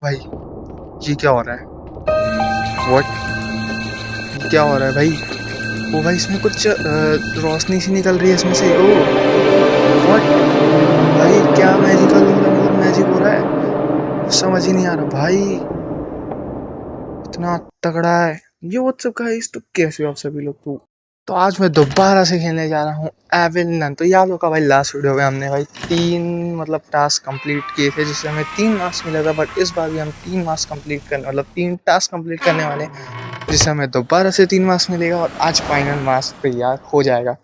भाई ये क्या हो रहा है? व्हाट? क्या हो रहा है भाई? ओ भाई इसमें कुछ रोशनी सी निकल रही है इसमें से। Oh what? भाई क्या मैजिकल मतलब मैजिक हो रहा है? समझ ही नहीं आ रहा भाई। इतना तगड़ा है ये व्हाट्सअप का इस तो कैसे हो आप सभी लोग तो आज मैं दोबारा से खेलने जा रहा हूँ एविल नन। तो याद होगा भाई लास्ट वीडियो में हमने भाई 3 मतलब टास्क कंप्लीट किए थे जिससे हमें 3 मार्क्स मिला था। बट इस बार भी हम 3 मार्क्स कंप्लीट करने मतलब 3 टास्क कंप्लीट करने वाले हैं जिससे हमें दोबारा से 3 मार्क्स मिलेगा और आज फाइनल मार्क्स तैयार हो जाएगा।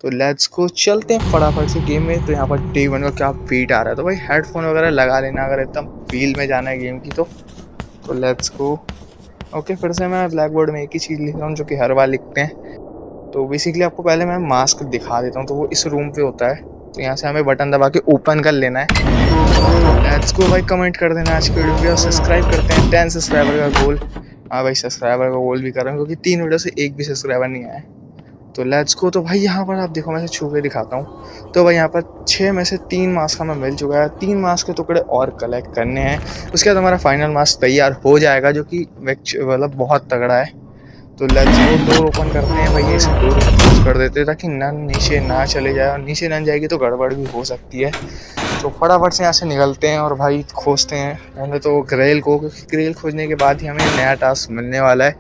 तो लेट्स को चलते हैं फटाफट से गेम में। तो यहाँ पर डे 1 का क्या बीट आ रहा है तो भाई हेडफोन वगैरह लगा लेना अगर एकदम फील में जाना है गेम की। तो लेट्स गो। ओके फिर से मैं ब्लैक बोर्ड में एक ही चीज़ लिख रहा हूँ जो कि हर बार लिखते हैं। तो बेसिकली आपको पहले मैं मास्क दिखा देता हूँ। तो वो इस रूम पे होता है। तो यहाँ से हमें बटन दबा के ओपन कर लेना है। लेट्स गो भाई। कमेंट कर देना आज की वीडियो पे और सब्सक्राइब करते हैं 10 सब्सक्राइबर का गोल। हाँ भाई सब्सक्राइबर का गोल भी कर रहा हूँ क्योंकि 3 वीडियो से एक भी सब्सक्राइबर नहीं आया है। तो लेट्स गो। तो भाई यहाँ पर आप देखो मैं से छू के दिखाता हूँ। तो भाई यहाँ पर 6 में से 3 मास्क हमें मिल चुका है। 3 मास्क के टुकड़े और कलेक्ट करने हैं। उसके बाद हमारा फाइनल मास्क तैयार हो जाएगा जो कि मतलब बहुत तगड़ा है। तो लेट्स गो। डोर ओपन करते हैं भाई। इसे डोर क्लोज कर देते हैं ताकि नन नीचे ना चले जाए और नीचे नन जाएगी तो गड़बड़ भी हो सकती है। तो फटाफट से यहाँ से निकलते हैं और भाई खोजते हैं पहले तो ग्रेल को क्योंकि ग्रेल खोजने के बाद ही हमें नया टास्क मिलने वाला है।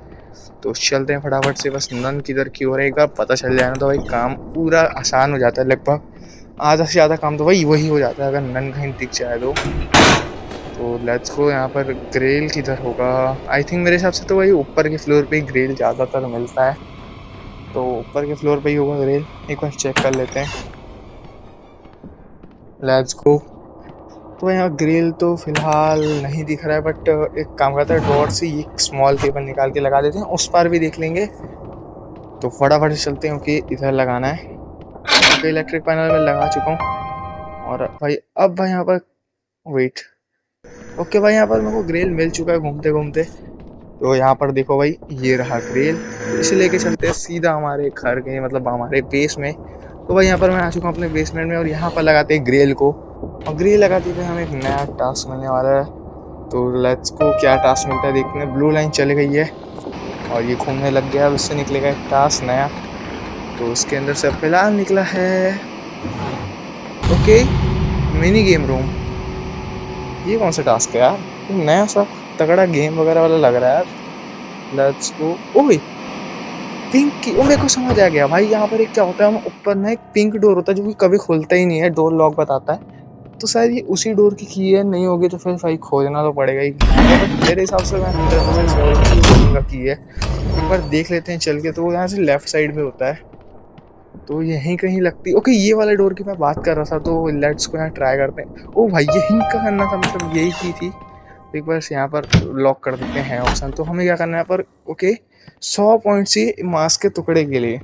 तो चलते हैं फटाफट से। बस नन किधर की हो रहा है एक बार पता चल जाए ना तो भाई काम पूरा आसान हो जाता है। लगभग आधा से ज़्यादा काम तो भाई वही हो जाता है अगर नन कहीं दिख जाए तो लेट्स गो। यहाँ पर ग्रिल किधर होगा? आई थिंक मेरे हिसाब से तो वही ऊपर के फ्लोर पे ही ग्रिल ज़्यादातर मिलता है। तो ऊपर के फ्लोर पे ही होगा ग्रिल। एक बार चेक कर लेते हैं। Let's go. तो यहाँ ग्रिल तो फिलहाल नहीं दिख रहा है बट एक काम करता है डोर से ये स्मॉल टेबल निकाल के लगा देते हैं उस पर भी देख लेंगे। तो फटाफट से चलते हैं क्योंकि इधर लगाना है। ओके इलेक्ट्रिक पैनल में लगा चुका हूँ और भाई अब भाई यहाँ पर वेट। ओके भाई यहाँ पर मेरे को ग्रिल मिल चुका है घूमते घूमते। तो यहाँ पर देखो भाई ये रहा ग्रिल। तो इसे लेके चलते हैं सीधा हमारे घर के मतलब हमारे बेस में। तो भाई यहाँ पर मैं आ चुका हूँ अपने बेसमेंट में और यहाँ पर लगाते हैं ग्रिल को। और ग्रिल लगाते हुए हमें एक नया टास्क मिलने वाला है। तो लेट्स को क्या टास्क मिलता है देखते हैं। ब्लू लाइन चली गई है और ये घूमने लग गया। अब उससे निकलेगा एक टास्क नया। तो उसके अंदर से फिलहाल निकला है ओके मिनी गेम रूम। ये कौन सा टास्क है यार? नया सा तगड़ा गेम वगैरह वाला लग रहा है यार। Let's go. ओए पिंक की ओ मेरे को समझ आ गया भाई। यहाँ पर एक क्या होता है हम ऊपर ना एक पिंक डोर होता है जो कि कभी खुलता ही नहीं है। डोर लॉक बताता है। तो शायद ये उसी डोर की है नहीं होगी तो फिर भाई खोजना तो पड़ेगा ही। बट मेरे हिसाब से मैं 100% श्योर का की है। एक बार देख लेते हैं चल के। तो वो यहाँ से लेफ्ट साइड में होता है। तो यहीं कहीं लगती ओके ये वाले डोर की मैं बात कर रहा था। तो लेट्स को यहाँ ट्राई करते हैं। ओ भाई यहीं का करना था मतलब यही की थी। एक बार यहाँ पर लॉक कर देते हैं ऑप्शन। तो हमें क्या करना है पर ओके 100 पॉइंट्स ये मास्क के टुकड़े के लिए।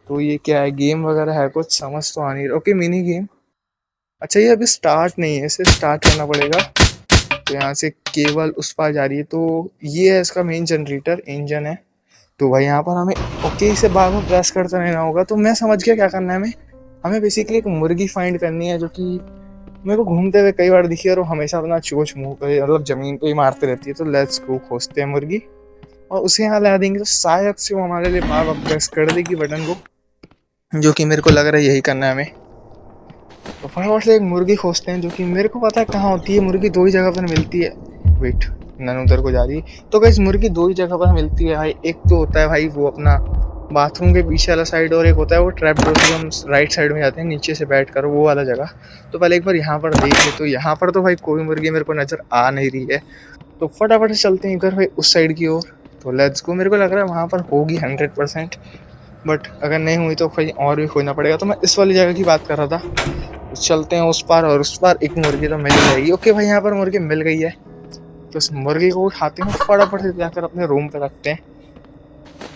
तो ये क्या है गेम वगैरह है कुछ समझ तो आ नहीं रहा। Okay mini game. अच्छा ये अभी स्टार्ट नहीं है इसे स्टार्ट करना पड़ेगा। तो यहाँ से केबल उस पार जा रही है। तो ये है इसका मेन जनरेटर इंजन है। तो भाई यहाँ पर हमें ओके इसे बार बार प्रेस करते रहना होगा। तो मैं समझ गया क्या करना है हमें। हमें बेसिकली एक मुर्गी फाइंड करनी है जो कि मेरे को घूमते हुए कई बार दिखी और वो हमेशा अपना चोंच मुंह पे मतलब जमीन पे ही मारते रहती है। तो लेट्स गो खोजते हैं मुर्गी और उसे यहाँ ला देंगे तो शायद से वो हमारे लिए बार बार प्रेस कर देगी बटन को जो कि मेरे को लग रहा है यही करना है हमें। तो फटाफट से एक मुर्गी खोजते हैं जो कि मेरे को पता है कहाँ होती है। मुर्गी 2 ही जगह पर मिलती है। वेट नन उधर को जा रही है। तो गाइस मुर्गी 2 ही जगह पर मिलती है भाई। एक तो होता है भाई वो अपना बाथरूम के पीछे वाला साइड और एक होता है वो ट्रैप डोर से हम राइट साइड में जाते हैं नीचे से बैठ कर वो वाला जगह। तो पहले एक बार यहाँ पर देख ले। तो यहाँ पर तो भाई कोई मुर्गी मेरे को नज़र आ नहीं रही है। तो फटाफट से चलते हैं इधर भाई उस साइड की ओर। तो लेट्स गो। मेरे को लग रहा है वहाँ पर होगी 100%। बट अगर नहीं हुई तो भाई और भी खोजना पड़ेगा। तो मैं इस वाली जगह की बात कर रहा था। तो चलते हैं उस पार और उस पार एक मुर्गी तो मिल जाएगी। ओके भाई यहाँ पर मुर्गी मिल गई है। तो इस मुर्गी को उठाते हैं फटाफट से जाकर अपने रूम पे रखते हैं।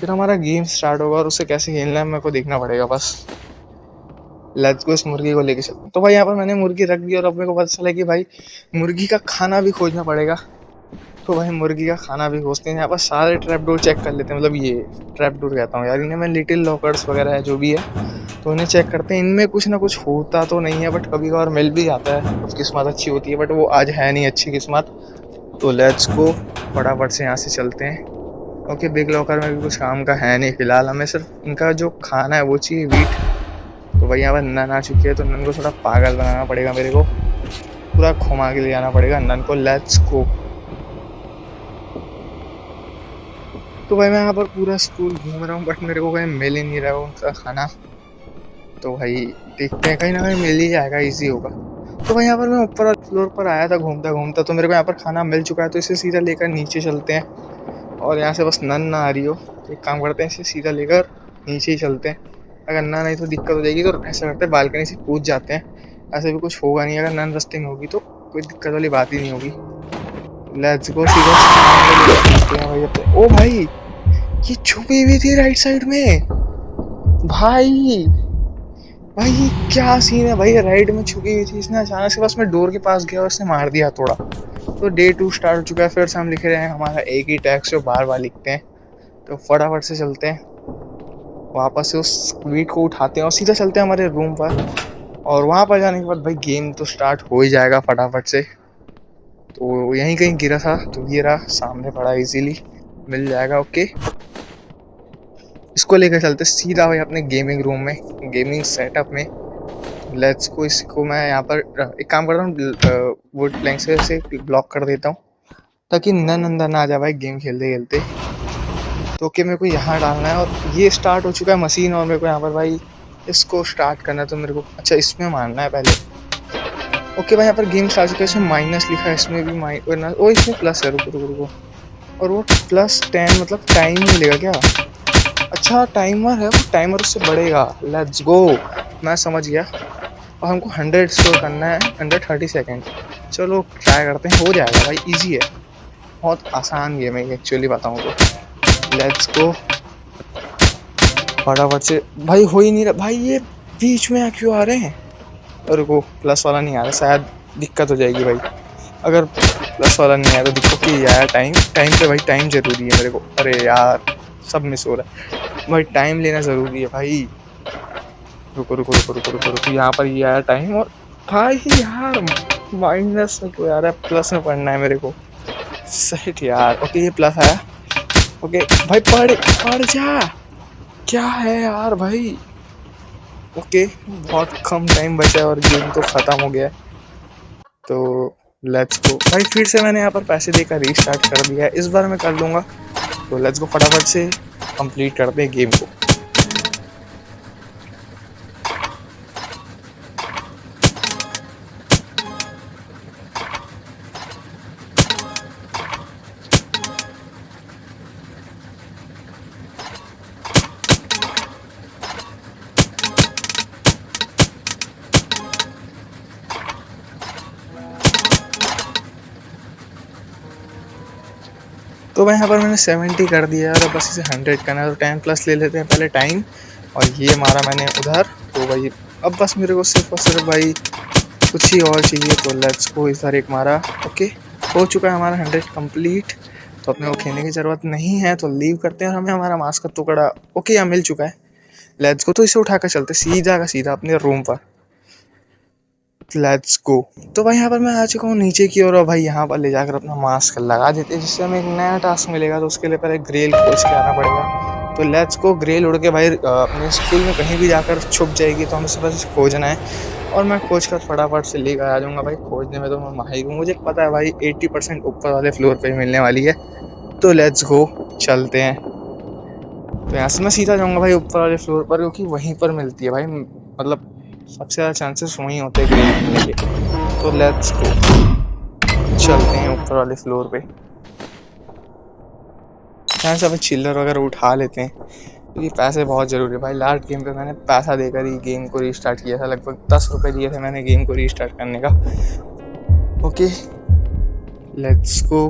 फिर हमारा गेम स्टार्ट होगा और उसे कैसे खेलना है मेरे को देखना पड़ेगा बस। लेट्स गो इस मुर्गी को लेके चलते हैं। तो भाई यहाँ पर मैंने मुर्गी रख दी और अब मेरे को पता चला कि भाई मुर्गी का खाना भी खोजना पड़ेगा। तो भाई मुर्गी का खाना भी खोजते हैं। यहाँ पर सारे ट्रैप डोर चेक कर लेते हैं मतलब ये ट्रैप डोर कहता हूँ यार इन्हें मैं लिटिल लॉकर्स वगैरह है जो भी है। तो इन्हें चेक करते हैं। इनमें कुछ ना कुछ होता तो नहीं है बट कभी कभार मिल भी जाता है। किस्मत अच्छी होती है बट वो आज है नहीं अच्छी किस्मत। तो लेट्स गो, फटाफट से यहाँ से चलते हैं। ओके, बिग लॉकर में भी कुछ काम का है नहीं फिलहाल, हमें सिर्फ इनका जो खाना है वो चाहिए, वीट। तो भाई यहाँ पर नन आ चुकी है, तो नन को थोड़ा पागल बनाना पड़ेगा मेरे को, पूरा घुमा के ले जाना पड़ेगा नन को। Let's go. तो भाई मैं यहाँ पर पूरा स्कूल घूम रहा हूँ, बट मेरे को कहीं मिल ही नहीं रहा है उनका खाना। तो भाई देखते हैं, कहीं ना कहीं मिल ही जाएगा, इजी होगा। तो भाई यहाँ पर मैं ऊपर फ्लोर पर आया था घूमता घूमता, तो मेरे को यहाँ पर खाना मिल चुका है, तो इसे सीधा लेकर नीचे चलते हैं। और यहाँ से बस नन ना आ रही हो तो एक काम करते हैं, इसे सीधा लेकर नीचे ही चलते हैं। अगर नन नहीं तो दिक्कत हो जाएगी, तो ऐसा करते हैं बालकनी से कूद जाते हैं, ऐसे भी कुछ होगा नहीं। अगर नन रास्ते में होगी तो कोई दिक्कत वाली बात ही नहीं होगी। लेट्स गो, सीधा भाई अपने। ओ भाई, ये छुपी हुई थी राइट साइड में। भाई भाई ये क्या सीन है भाई, राइट में छुपी हुई थी, इसने अचानक से बस मैं डोर के पास गया और इसने मार दिया थोड़ा। तो डे 2 स्टार्ट हो चुका है, फिर से हम लिख रहे हैं हमारा एक ही टैक्स जो बार बार लिखते हैं। तो फटाफट से चलते हैं, वापस से उस वीट को उठाते हैं और सीधा चलते हैं हमारे रूम पर। और वहाँ पर जाने के बाद भाई गेम तो स्टार्ट हो ही जाएगा फटाफट से। तो यहीं कहीं गिरा था, तो ये रहा सामने पड़ा, इजीली मिल जाएगा। ओके, इसको लेकर चलते सीधा भाई अपने गेमिंग रूम में, गेमिंग सेटअप में। लेट्स को, इसको मैं यहाँ पर एक काम करता हूँ, वुड प्लैंक से इसे ब्लॉक कर देता हूँ, ताकि नन अंदर ना आ जाए भाई गेम खेलते खेलते। तो ओके, मेरे को यहाँ डालना है, और ये स्टार्ट हो चुका है मशीन, और मेरे को यहाँ पर भाई इसको स्टार्ट करना है। तो मेरे को अच्छा इसमें मारना है पहले। ओके भाई, यहाँ पर गेम स्टार्ट हो चुका है, इसमें माइनस लिखा है, इसमें भी माइनस, ओ इसमें प्लस है, रुको रुको रुको। और वो +10 मतलब टाइम मिलेगा क्या? अच्छा टाइमर है, वो टाइमर उससे बढ़ेगा। लेट्स गो, मैं समझ गया। और हमको 100 स्कोर करना है, 130 सेकेंड। चलो ट्राई करते हैं, हो जाएगा भाई, इजी है, बहुत आसान गेम है एक्चुअली बताऊँ तो। लेट्स गो, फटाफट से। भाई हो ही नहीं रहा भाई, ये बीच में क्यों आ रहे हैं? और रुको, प्लस वाला नहीं आ रहा, शायद दिक्कत हो जाएगी भाई। अगर प्लस वाला नहीं आया तो दिक्कत ही आया। टाइम पे भाई, टाइम ज़रूरी है मेरे को। अरे यार सब मिस हो रहा है भाई, टाइम लेना ज़रूरी है भाई। रुको रुको रुको रुको रुको रुको, यहाँ पर ये आया टाइम, और भाई यार माइनस में क्यों आ रहा है, प्लस में पढ़ना है मेरे को। सेट यार, ओके ये प्लस आया। ओके भाई, पढ़ जा, क्या है यार भाई। ओके, बहुत कम टाइम बचा है और गेम तो ख़त्म हो गया है। तो लेट्स गो भाई, फिर से मैंने यहाँ पर पैसे देकर रीस्टार्ट कर दिया है, इस बार मैं कर लूँगा। तो लेट्स गो, फटाफट से कंप्लीट करते हैं गेम को। तो भाई यहाँ पर मैंने 70 कर दिया है, और बस इसे 100 करना है। तो 10 प्लस ले लेते हैं पहले टाइम, और ये मारा मैंने उधर। तो भाई अब बस मेरे को सिर्फ और सिर्फ भाई कुछ ही और चाहिए। तो लेट्स को, इधर एक मारा। ओके, हो चुका है हमारा 100 कंप्लीट। तो अपने को खेलने की ज़रूरत नहीं है, तो लीव करते हैं, और हमें हमारा मास्क का टुकड़ा ओके यहाँ मिल चुका है। लेट्स को, तो इसे उठाकर चलते सीधा का सीधा अपने रूम पर। Let's go. तो भाई यहाँ पर मैं आ चुका हूँ नीचे की ओर, और भाई यहाँ पर ले जाकर अपना मास्क लगा देते हैं, जिससे हमें एक नया टास्क मिलेगा। तो उसके लिए पहले ग्रेल खोज के आना पड़ेगा। तो लेट्स गो, ग्रेल उड़ के भाई अपने स्कूल में कहीं भी जाकर छुप जाएगी, तो हमें सिर्फ बस खोजना है, और मैं खोज कर फटाफट से लेकर आ जाऊँगा भाई। खोजने में तो मैं माहिर हूँ, मुझे पता है भाई 80% ऊपर वाले फ्लोर पर ही मिलने वाली है। तो लेट्स गो, चलते हैं। तो यहाँ से मैं सीधा जाऊँगा भाई ऊपर वाले फ्लोर पर, क्योंकि वहीं पर मिलती है भाई, मतलब सबसे ज़्यादा चांसेस वहीं होते हैं ग्रेल मिलने के। तो लेट्स गो, चलते हैं ऊपर वाले फ्लोर पे। यहाँ से अभी चिल्लर वगैरह उठा लेते हैं, क्योंकि पैसे बहुत ज़रूरी है भाई। लास्ट गेम पे मैंने पैसा देकर ही गेम को रीस्टार्ट किया था, लगभग 10 रुपये दिए थे मैंने गेम को रीस्टार्ट करने का। Okay let's go.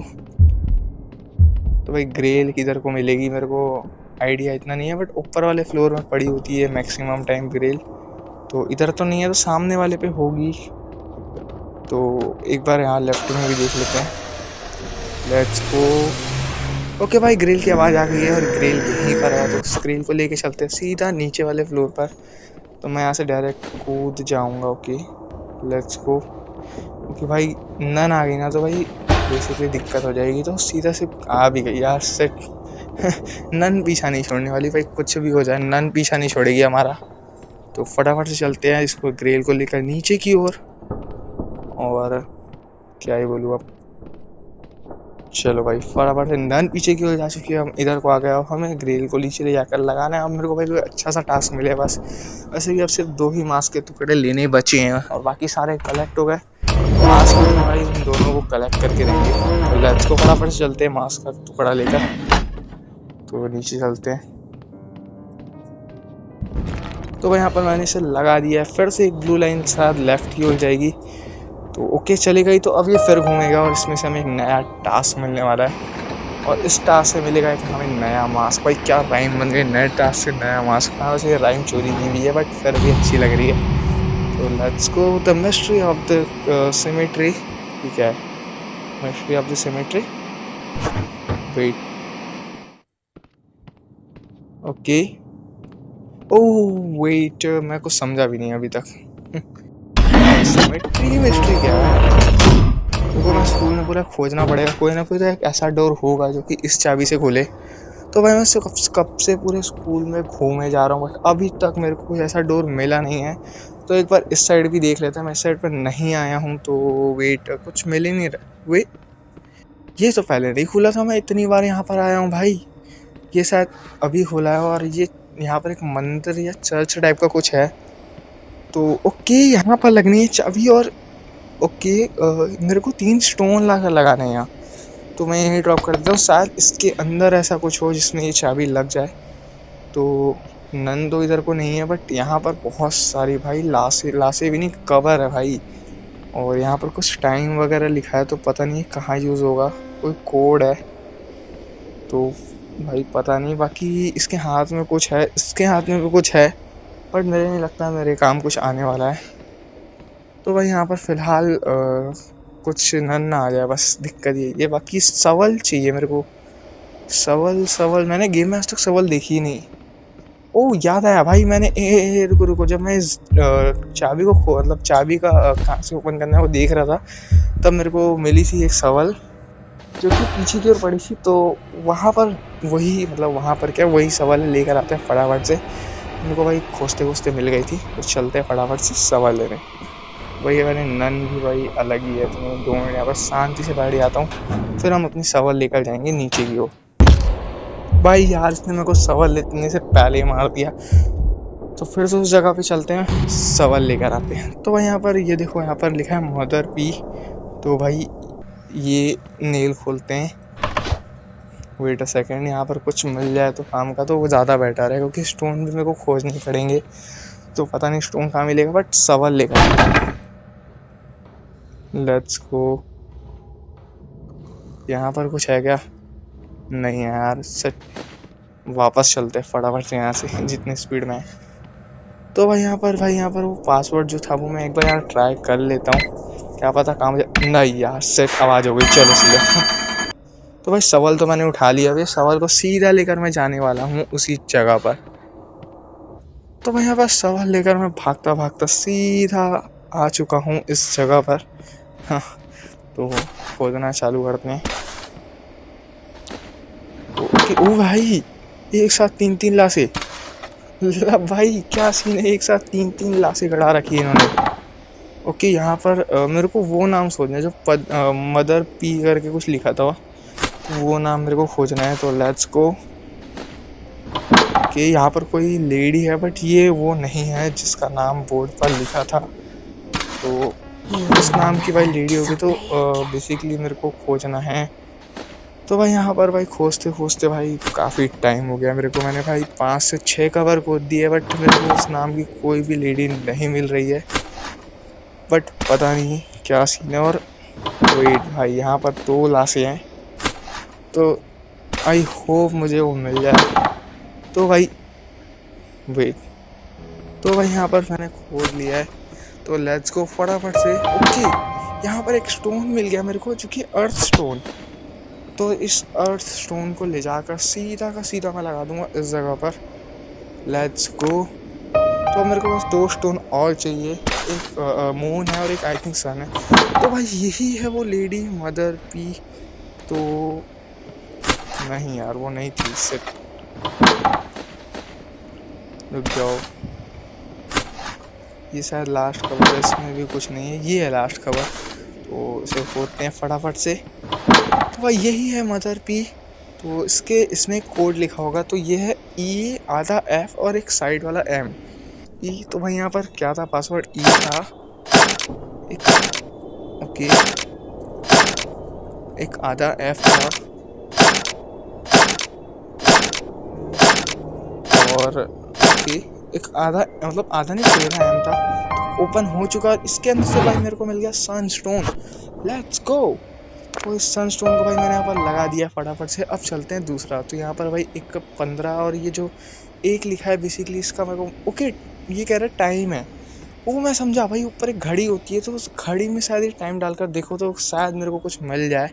तो भाई ग्रेल किधर को मिलेगी मेरे को आइडिया इतना नहीं है, बट ऊपर वाले फ्लोर में पड़ी होती है मैक्सिमम टाइम ग्रेल। तो इधर तो नहीं है, तो सामने वाले पे होगी। तो एक बार यहाँ लेफ्ट में भी देख लेते हैं। Let's go. ओके भाई, ग्रिल की आवाज़ आ गई है, और ग्रिल यहीं पर है, तो उस ग्रिल को लेके चलते हैं सीधा नीचे वाले फ्लोर पर। तो मैं यहाँ से डायरेक्ट कूद जाऊँगा। Okay let's go. ओके भाई, नन आ गई ना, तो भाई बेसिकली दिक्कत हो जाएगी। तो सीधा से आ भी गई यार, सेट। नन पीछा नहीं छोड़ने वाली भाई, कुछ भी हो जाए नन पीछा नहीं छोड़ेगी हमारा। तो फटाफट से चलते हैं इसको ग्रेल को लेकर नीचे की ओर। और क्या ही बोलूँ अब, चलो भाई फटाफट से नन पीछे की ओर जा चुकी है, हम इधर को आ गए। अब हमें ग्रेल को नीचे ले जाकर लगाना है। अब मेरे को भाई कोई अच्छा सा टास्क मिले बस। वैसे भी अब सिर्फ 2 ही मास्क के टुकड़े लेने बचे हैं और बाकी सारे कलेक्ट हो गए। मास्क के भाई उन दोनों को कलेक्ट करके देंगे। तो लेट्स को फटाफट से चलते हैं मास्क का टुकड़ा लेकर। तो नीचे चलते हैं। तो भाई यहाँ पर मैंने इसे लगा दिया है। फिर से एक ब्लू लाइन शायद लेफ्ट की ओर जाएगी। तो ओके चली गई। तो अब ये फिर घूमेगा और इसमें से हमें एक नया टास्क मिलने वाला है। और इस टास्क से मिलेगा कि हमें नया मास्क। भाई क्या राइम बन गई, नए टास्क से नया मास्क। हाँ वैसे ये राइम चोरी की हुई है बट फिर भी अच्छी लग रही है। तो let's go the mystery of the cemetery. ठीक है, mystery of the cemetery. Wait, okay, oh wait, मैं कुछ समझा भी नहीं अभी तक। सिमेट्री की मिस्ट्री क्या है? देखो मैं स्कूल में पूरा खोजना पड़ेगा, कोई ना कोई तो एक ऐसा डोर होगा जो कि इस चाबी से खुले। तो भाई मैं कब से पूरे स्कूल में घूमे जा रहा हूँ बट अभी तक मेरे को कोई ऐसा डोर मिला नहीं है। तो एक बार इस साइड भी देख लेते हैं। मैं इस साइड पर नहीं आया हूँ तो वेट, कुछ मिल ही नहीं रहा। वेट, ये तो पहले नहीं खुला था, मैं इतनी बार यहाँ पर आया हूँ भाई। ये शायद अभी खुला है और ये यहाँ पर एक मंदिर या चर्च टाइप का कुछ है। तो ओके, यहाँ पर लगनी है चाबी। और ओके, मेरे को 3 स्टोन लाकर लगाने हैं यहाँ। तो मैं यही ड्रॉप कर देता हूँ, शायद इसके अंदर ऐसा कुछ हो जिसमें ये चाबी लग जाए। तो नन तो इधर को नहीं है बट यहाँ पर बहुत सारी भाई लाशें भी नहीं, कवर है भाई। और यहाँ पर कुछ टाइम वगैरह लिखा है तो पता नहीं कहाँ यूज़ होगा। कोई कोड है तो भाई पता नहीं। बाकी इसके हाथ में कुछ है, इसके हाथ में भी कुछ है बट मेरे नहीं लगता मेरे काम कुछ आने वाला है। तो भाई यहाँ पर फ़िलहाल कुछ नन ना आ जाए बस, दिक्कत ये। बाकी सवल चाहिए मेरे को। सवल मैंने गेम में आज तक सवल देखी ही नहीं। ओह याद आया भाई, मैंने रुको, जब मैं इस चाबी को मतलब चाबी का कहाँ से ओपन करना है वो देख रहा था, तब मेरे को मिली थी एक सवल जो कि पीछे की ओर पड़ी थी। तो वहाँ पर वही, मतलब वहाँ पर क्या वही सवाल लेकर आते हैं फटाफट से। मेरे को भाई खोजते मिल गई थी। तो चलते हैं फटाफट से सवाल लेने। वही मैंने नन भी भाई अलग ही है। तो मैं 2 मिनट यहाँ पर शांति से बैठ जाता हूँ, फिर हम अपनी सवाल लेकर जाएंगे नीचे की ओर। भाई यार इसने मेरे को सवाल लेने से पहले ही मार दिया। तो फिर से उस जगह पे चलते हैं, सवाल लेकर आते हैं। तो भाई यहाँ पर ये देखो, यहाँ पर लिखा है मदर पी। तो भाई ये नेल खोलते हैं। वेट अ सेकेंड, यहाँ पर कुछ मिल जाए तो काम का तो वो ज़्यादा बेटर है क्योंकि स्टोन भी मेरे को खोजने पड़ेंगे। तो पता नहीं स्टोन कहाँ मिलेगा बट सवाल लेकर लेट्स गो। यहाँ पर कुछ है क्या? नहीं है यार, सेट। वापस चलते हैं फटाफट से यहाँ से जितनी स्पीड में है। तो भाई यहाँ पर वो पासवर्ड जो था वो मैं एक बार यार ट्राई कर लेता हूँ, क्या पता काम नहीं यार, सेट आवाज़ हो गई। चलो सीधे। तो भाई सवाल तो मैंने उठा लिया। अभी सवाल को सीधा लेकर मैं जाने वाला हूँ उसी जगह पर। तो भाई यहाँ पर सवाल लेकर मैं भागता सीधा आ चुका हूँ इस जगह पर। हाँ, तो खोदना चालू करते हैं। ओके, ओ भाई एक साथ 3 लाशें। भाई क्या सीन है, एक साथ 3 लाशें गड़ा रखी है इन्होंने। ओके, यहाँ पर मेरे को वो नाम सोचना है जो मदर पी करके कुछ लिखा था, तो वो नाम मेरे को खोजना है। तो लेट्स गो। ओके, यहाँ पर कोई लेडी है बट ये वो नहीं है जिसका नाम बोर्ड पर लिखा था। तो इस नाम की भाई लेडी होगी तो बेसिकली मेरे को खोजना है। तो भाई यहाँ पर भाई खोजते भाई काफ़ी टाइम हो गया मेरे को। मैंने भाई 5 से 6 कवर खोद दिए बट मेरे को उस नाम की कोई भी लेडी नहीं मिल रही है। बट पता नहीं क्या सीन है। और वेट भाई, यहाँ पर 2 लाशें हैं तो आई होप मुझे वो मिल जाए। तो भाई वेट, तो भाई यहाँ पर मैंने खोद लिया है। तो लेट्स गो फटाफट से। ओके, यहाँ पर एक स्टोन मिल गया मेरे को जो कि अर्थ स्टोन। तो इस अर्थ स्टोन को ले जाकर सीधा का सीधा मैं लगा दूंगा इस जगह पर। Let's go. तो मेरे को बस 2 स्टोन और चाहिए। एक मून है और एक आई थिंक सन है। तो भाई यही है वो लेडी मदर पी। तो नहीं यार वो नहीं थी, सिर्फ रुक जाओ, ये शायद लास्ट कवर है, इसमें भी कुछ नहीं है, ये है लास्ट कवर। तो इसे खोलते हैं फटाफट से। तो भाई यही है मदर पी। तो इसमें कोड लिखा होगा, तो ये है ई आधा एफ और एक साइड वाला एम। ई तो भाई यहाँ पर क्या था, पासवर्ड ई था एक, ओके, एक आधा एफ था और ओके एक आधा, मतलब आधा नहीं पूरा एम था। तो ओपन हो चुका, इसके अंदर से भाई मेरे को मिल गया सनस्टोन। Let's go. तो इस सनस्टोन को भाई मैंने यहाँ पर लगा दिया फटाफट से। अब चलते हैं दूसरा। तो यहाँ पर भाई एक 15 और ये जो एक लिखा है बेसिकली इसका मेरे को ओके, ये कह रहा है टाइम है, वो मैं समझा भाई। ऊपर एक घड़ी होती है, तो उस घड़ी में शायद ये टाइम डालकर देखो तो शायद मेरे को कुछ मिल जाए।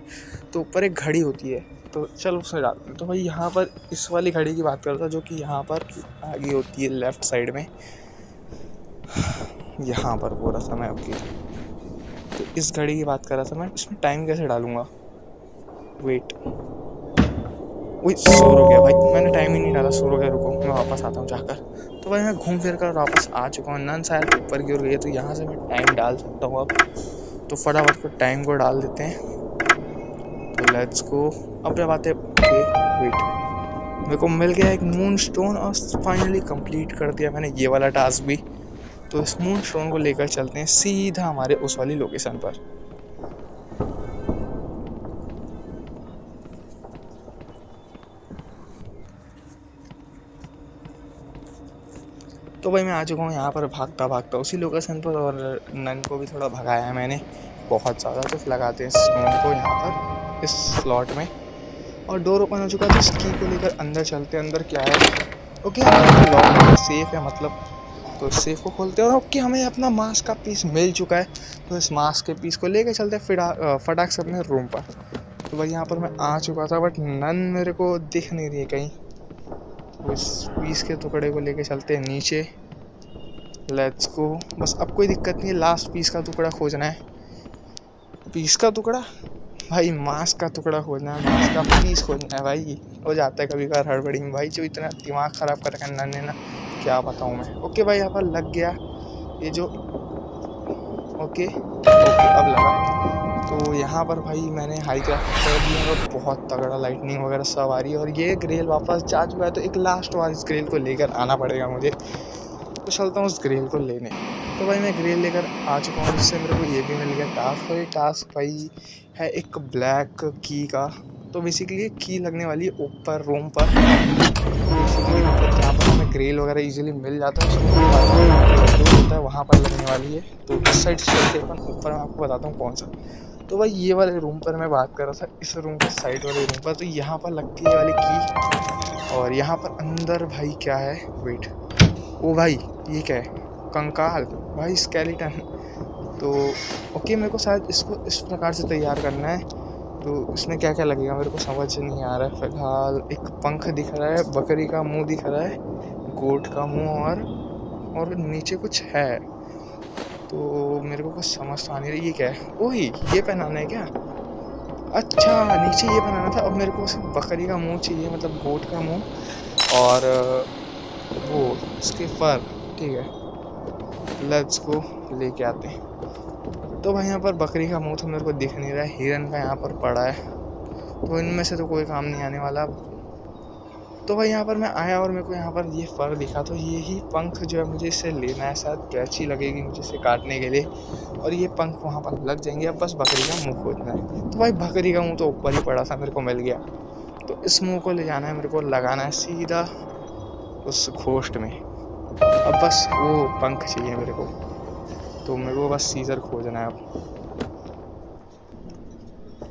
तो ऊपर एक घड़ी होती है, तो चल उसमें डालते हैं। तो भाई यहाँ पर इस वाली घड़ी की बात करता, जो कि यहाँ पर आगे होती है लेफ्ट साइड में, यहाँ पर पूरा समय। ओके तो इस घड़ी की बात कर रहा था मैं, इसमें टाइम कैसे डालूंगा, वेट, वही शोर हो गया भाई, मैंने टाइम ही नहीं डाला, शोर हो गया। रुको मैं वापस आता हूँ जाकर। तो भाई मैं घूम फिर कर वापस आ चुका हूँ। नन शायद ऊपर की ओर गई है, तो यहाँ से मैं टाइम डाल सकता हूँ अब। तो फटाफट को टाइम को डाल देते हैं। तो लेट्स गो। अब जब आते वेट, मेरे को मिल गया एक मून स्टोन और फाइनली कंप्लीट कर दिया मैंने ये वाला टास्क भी। तो इस मून स्टोन को लेकर चलते हैं सीधा हमारे उस वाली लोकेशन पर। तो भाई मैं आ चुका हूँ यहाँ पर भागता भागता उसी लोकेशन पर, और नन को भी थोड़ा भगाया है मैंने बहुत ज़्यादा। तो लगाते हैं स्टोन को यहाँ पर इस स्लॉट में, और डोर ओपन हो चुका है। तो इस की को लेकर अंदर चलते हैं। अंदर क्या है, ओके लॉक सेफ है मतलब। तो सेफ को खोलते हैं और ओके हमें अपना मास्क का पीस मिल चुका है। तो इस मास्क के पीस को लेकर चलते हैं फिर फटाक से अपने रूम पर। तो भाई यहाँ पर मैं आ चुका था, बट नन मेरे को दिख नहीं रही है कहीं। तो इस पीस के टुकड़े को लेके चलते हैं नीचे। Let's go. बस अब कोई दिक्कत नहीं है, लास्ट पीस का टुकड़ा खोजना है। पीस का टुकड़ा भाई, मास्क का टुकड़ा खोजना है, मास्क का पीस खोजना है भाई। हो जाता है कभी कभार हड़बड़ी में भाई, जो इतना दिमाग ख़राब कर रखा है नन ने ना, क्या बताऊँ मैं। ओके भाई यहाँ पर लग गया ये जो, ओके अब लगा। तो यहाँ पर भाई मैंने हाई क्राफ्ट कर दिया और बहुत तगड़ा लाइटनिंग वगैरह सब आ रही है, और ये ग्रेल वापस जा चुका है। तो एक लास्ट बार इस ग्रेल को लेकर आना पड़ेगा मुझे। तो चलता हूँ उस ग्रेल को लेने। तो भाई मैं ग्रेल लेकर आ चुका हूँ, जिससे मेरे को ये भी मिल गया टास्क। और ये टास्क भाई है एक ब्लैक की का। तो बेसिकली की लगने वाली है ऊपर रूम पर, बेसिकली मतलब जहाँ पर हमें ग्रेल वगैरह इजीली मिल जाता है, जो होता है वहाँ पर लगने वाली है। तो इस साइड से चलते अपन ऊपर, मैं आपको बताता हूँ कौन सा। तो भाई ये वाले रूम पर मैं बात कर रहा था, इस रूम के साइड वाले रूम पर। तो यहाँ पर लगती है वाली की, और यहाँ पर अंदर भाई क्या है, वेट, ओ भाई ये क्या है, कंकाल भाई, स्केलेटन। तो ओके मेरे को शायद इसको इस प्रकार से तैयार करना है। तो इसमें क्या क्या लगेगा मेरे को समझ नहीं आ रहा है फिलहाल। एक पंख दिख रहा है, बकरी का मुंह दिख रहा है, गोट का मुंह, और नीचे कुछ है। तो मेरे को कुछ समझ तो आ नहीं रही, ये क्या है, ओही ये पहनाना है क्या, अच्छा नीचे ये बनाना था। अब मेरे को सिर्फ बकरी का मुंह चाहिए, मतलब गोट का मुंह, और वो इसके फर, ठीक है लेट्स गो लेके आते हैं। तो भाई यहाँ पर बकरी का मुंह तो मेरे को दिख नहीं रहा है, हिरन का यहाँ पर पड़ा है, तो इनमें से तो कोई काम नहीं आने वाला। तो भाई यहाँ पर मैं आया और मेरे को यहाँ पर ये फर दिखा, तो ये ही पंख जो है मुझे इससे लेना है, शायद कैची लगेगी मुझे इसे काटने के लिए, और ये पंख वहाँ पर लग जाएंगे। अब बस बकरी का मुंह खोजना है। तो भाई बकरी का मुंह तो ऊपर ही पड़ा था, मेरे को मिल गया। तो इस मुंह को ले जाना है, मेरे को लगाना है सीधा उस घोस्ट में। अब बस वो पंख चाहिए मेरे को, तो मेरे को बस सीजर खोजना है अब।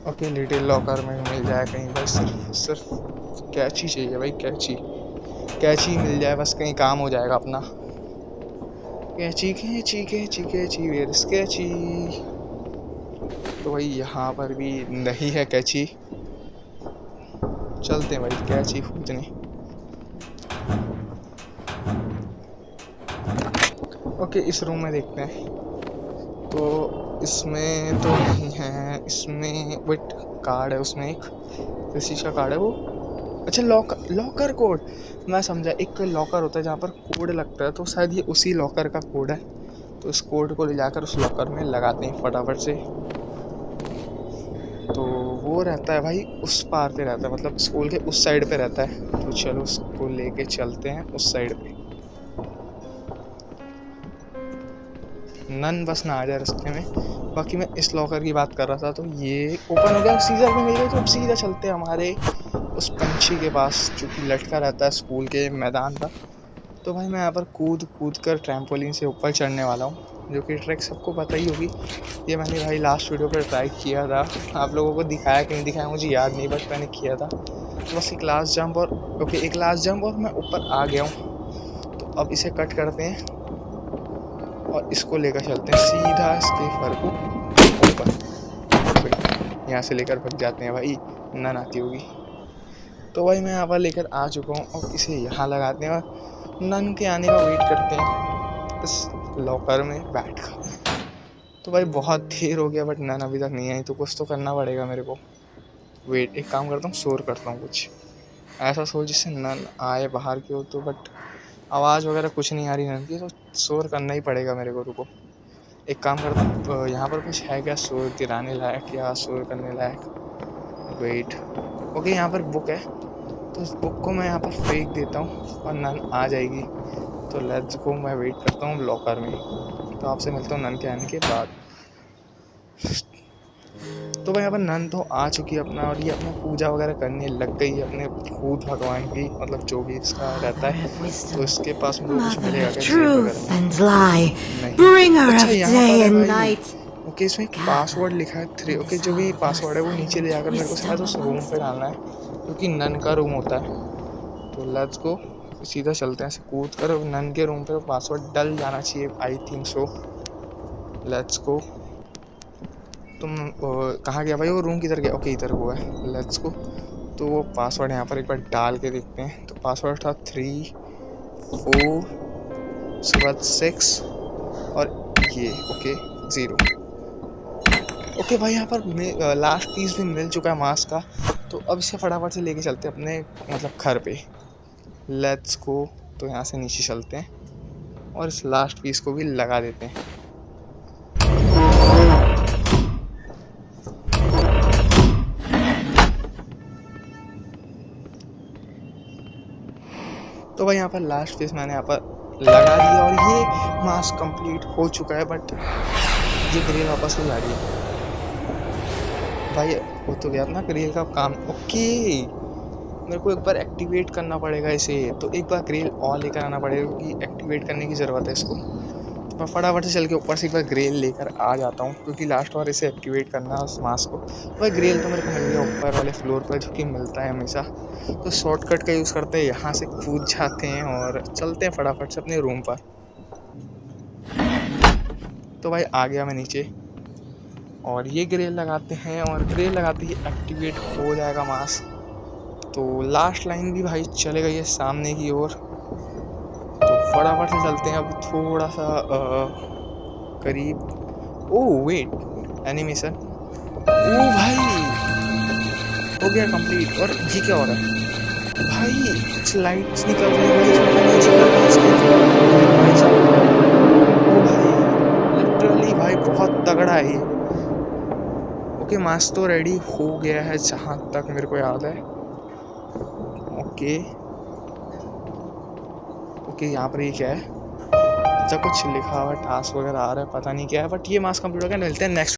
ओके लिटिल लॉकर में मिल जाए कहीं, बस सिर्फ कैची चाहिए भाई, कैची मिल जाए बस, कहीं काम हो जाएगा अपना। कैची कैची कैची कैची वेयर इज कैची। तो भाई यहाँ पर भी नहीं है कैची, चलते हैं भाई कैची खोजने। ओके इस रूम में देखते हैं। तो इसमें तो नहीं है, इसमें वेट कार्ड है, उसमें एक किसी का कार्ड है वो। अच्छा लॉकर कोड, मैं समझा। एक लॉकर होता है जहाँ पर कोड लगता है, तो शायद ये उसी लॉकर का कोड है। तो इस कोड को ले जाकर उस लॉकर में लगाते हैं फटाफट से। तो वो रहता है भाई उस पार पे रहता है, मतलब स्कूल के उस साइड पे रहता है। तो चलो उसको लेके चलते हैं उस साइड पे। नन बस ना आ जाए रास्ते में। बाकी मैं इस लॉकर की बात कर रहा था, तो ये ओपन हो गया, सीजर भी मिल गई। तो अब सीधा चलते हैं हमारे उस पंछी के पास जो कि लटका रहता है स्कूल के मैदान पर। तो भाई मैं यहाँ पर कूद कूद कर ट्रैम्पोलिन से ऊपर चढ़ने वाला हूँ, जो कि ट्रिक सबको पता ही होगी। ये मैंने भाई लास्ट वीडियो पर ट्राई किया था, आप लोगों को दिखाया कि नहीं दिखाया मुझे याद नहीं, बट मैंने किया था। तो बस एक लास्ट जंप और एक लास्ट जंप और मैं ऊपर आ गया हूँ। तो अब इसे कट करते हैं और इसको लेकर चलते हैं सीधा इसके फर को ऊपर। यहाँ से लेकर भग जाते हैं भाई, नन आती होगी। तो भाई मैं यहाँ पर लेकर आ चुका हूँ और इसे यहाँ लगाते हैं और नन के आने का वेट करते हैं इस लॉकर में बैठ कर। तो भाई बहुत देर हो गया बट नन अभी तक नहीं आई, तो कुछ तो करना पड़ेगा मेरे को। वेट, एक काम करता हूँ, शोर करता हूँ कुछ ऐसा शोर जिससे नन आए बाहर की हो। तो बट आवाज़ वगैरह कुछ नहीं आ रही नन की, तो शोर करना ही पड़ेगा मेरे को। रुको, एक काम करता हूँ, यहाँ पर कुछ है क्या शोर गिराने लायक या शोर करने लायक? वेट, ओके यहाँ पर बुक है, तो उस बुक को मैं यहाँ पर फेंक देता हूँ और नन आ जाएगी। तो लेट्स गो, मैं वेट करता हूँ लॉकर में। तो आपसे मिलता हूँ नन के आने के बाद। तो भाई यहाँ पर नन तो आ चुकी है अपना, और ये अपना पूजा वगैरह करने लग गई है अपने भूत भगवान की, मतलब जो भी इसका रहता है। तो इसके पास मुझे कुछ मिलेगा क्या जेब वगैरह में? नहीं। अच्छा यहाँ पर है भाई, ओके इसमें एक पासवर्ड लिखा है 3। ओके जो भी पासवर्ड है वो नीचे ले जाकर मेरे को शायद उस रूम पे डालना है, क्योंकि नन का रूम होता है। तो लेट्स गो, सीधा चलते हैं ऐसे कूद कर नन के रूम पे। पासवर्ड डल जाना चाहिए, I think so. Let's go. तुम कहाँ गया भाई? वो रूम किधर गया? ओके इधर को है, लेट्स गो। तो वो पासवर्ड यहाँ पर एक बार डाल के देखते हैं। तो पासवर्ड था 3 4 उसके बाद 6 और ये ओके 0। ओके भाई यहाँ पर लास्ट पीस भी मिल चुका है मास्क का। तो अब इसे फटाफट से लेके चलते हैं अपने मतलब घर पे। Let's go. तो यहाँ से नीचे चलते हैं और इस लास्ट पीस को भी लगा देते हैं। तो भाई यहाँ पर लास्ट पीस मैंने यहाँ पर लगा दिया और ये मास्क कंप्लीट हो चुका है। बट ये ग्रिल वापस नहीं आ रही है भाई, हो तो गया अपना ग्रिल का काम। ओके मेरे को एक बार एक्टिवेट करना पड़ेगा इसे, तो एक बार ग्रिल और लेकर आना पड़ेगा क्योंकि एक्टिवेट करने की ज़रूरत है इसको। तो मैं फटाफट से चल के ऊपर से एक बार ग्रिल लेकर आ जाता हूँ, क्योंकि लास्ट बार इसे एक्टिवेट करना है उस मास्क को। भाई ग्रिल तो मेरे को मिल गया ऊपर वाले फ्लोर पर, जो कि मिलता है हमेशा। तो शॉर्टकट का यूज़ करते हैं, यहाँ से कूद जाते हैं और चलते हैं फटाफट से अपने रूम पर। तो भाई आ गया मैं नीचे और ये ग्रिल लगाते हैं, और ग्रिल लगाते ही एक्टिवेट हो जाएगा मास्क। तो लास्ट लाइन भी भाई चले गई है सामने की ओर। तो फटाफट से चलते हैं अब थोड़ा सा करीब। ओह वेट, एनिमेशन, ओ भाई हो गया कंप्लीट। और ये क्या हो रहा है भाई? कुछ लाइट्स निकल रही है ओ भाई, लिटरली भाई बहुत तगड़ा है ये। ओके मास्क तो रेडी हो गया है जहाँ तक मेरे को याद है। ओके यहाँ पर ये क्या है? अच्छा कुछ लिखा हुआ टास्क वगैरह आ रहा है, पता नहीं क्या है, बट ये मास्क कंप्लीट हो गया। मिलते हैं नेक्स्ट